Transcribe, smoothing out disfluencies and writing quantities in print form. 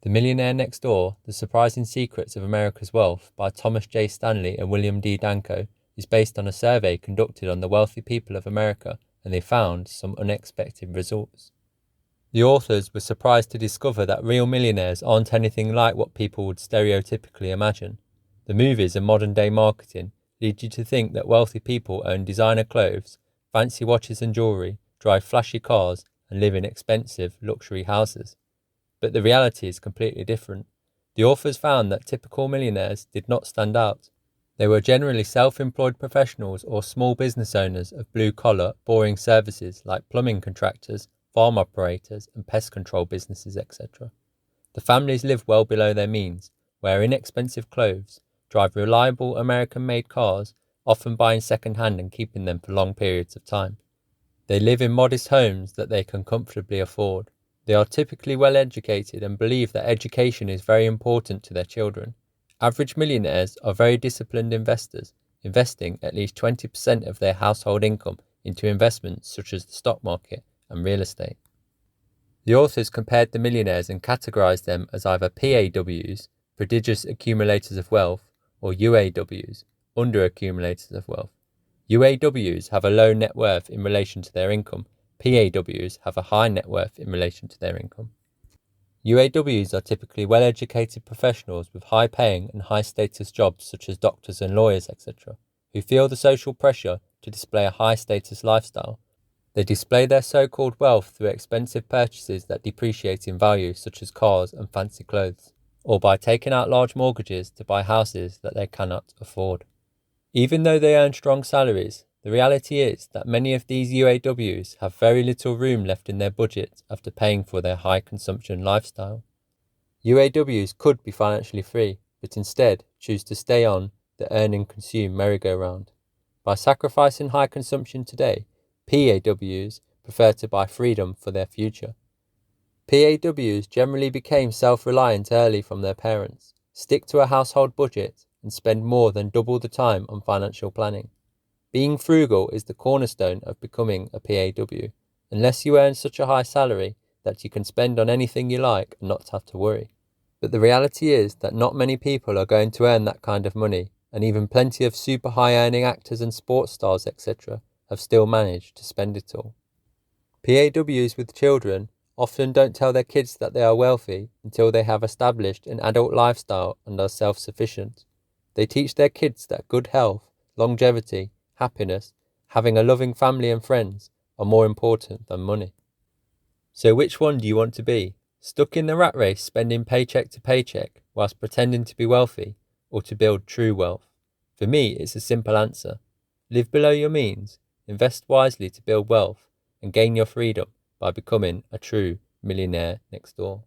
The Millionaire Next Door, The Surprising Secrets of America's Wealth by Thomas J. Stanley and William D. Danko is based on a survey conducted on the wealthy people of America, and they found some unexpected results. The authors were surprised to discover that real millionaires aren't anything like what people would stereotypically imagine. The movies and modern-day marketing lead you to think that wealthy people own designer clothes, fancy watches and jewellery, drive flashy cars, and live in expensive luxury houses. But the reality is completely different. The authors found that typical millionaires did not stand out. They were generally self-employed professionals or small business owners of blue-collar, boring services like plumbing contractors, farm operators, and pest control businesses, etc. The families live well below their means, wear inexpensive clothes, drive reliable American-made cars, often buying second-hand and keeping them for long periods of time. They live in modest homes that they can comfortably afford. They are typically well educated and believe that education is very important to their children. Average millionaires are very disciplined investors, investing at least 20% of their household income into investments such as the stock market and real estate. The authors compared the millionaires and categorized them as either PAWs, prodigious accumulators of wealth, or UAWs, under-accumulators of wealth. UAWs have a low net worth in relation to their income. PAWs have a high net worth in relation to their income. UAWs are typically well-educated professionals with high-paying and high-status jobs such as doctors and lawyers, etc., who feel the social pressure to display a high-status lifestyle. They display their so-called wealth through expensive purchases that depreciate in value, such as cars and fancy clothes, or by taking out large mortgages to buy houses that they cannot afford. Even though they earn strong salaries, the reality is that many of these UAWs have very little room left in their budget after paying for their high consumption lifestyle. UAWs could be financially free, but instead choose to stay on the earn and consume merry-go-round. By sacrificing high consumption today, PAWs prefer to buy freedom for their future. PAWs generally became self-reliant early from their parents, stick to a household budget, and spend more than double the time on financial planning. Being frugal is the cornerstone of becoming a PAW, unless you earn such a high salary that you can spend on anything you like and not have to worry. But the reality is that not many people are going to earn that kind of money, and even plenty of super high earning actors and sports stars, etc., have still managed to spend it all. PAWs with children often don't tell their kids that they are wealthy until they have established an adult lifestyle and are self-sufficient. They teach their kids that good health, longevity, happiness, having a loving family and friends are more important than money. So which one do you want to be? Stuck in the rat race spending paycheck to paycheck whilst pretending to be wealthy, or to build true wealth? For me, it's a simple answer. Live below your means, invest wisely to build wealth, and gain your freedom by becoming a true millionaire next door.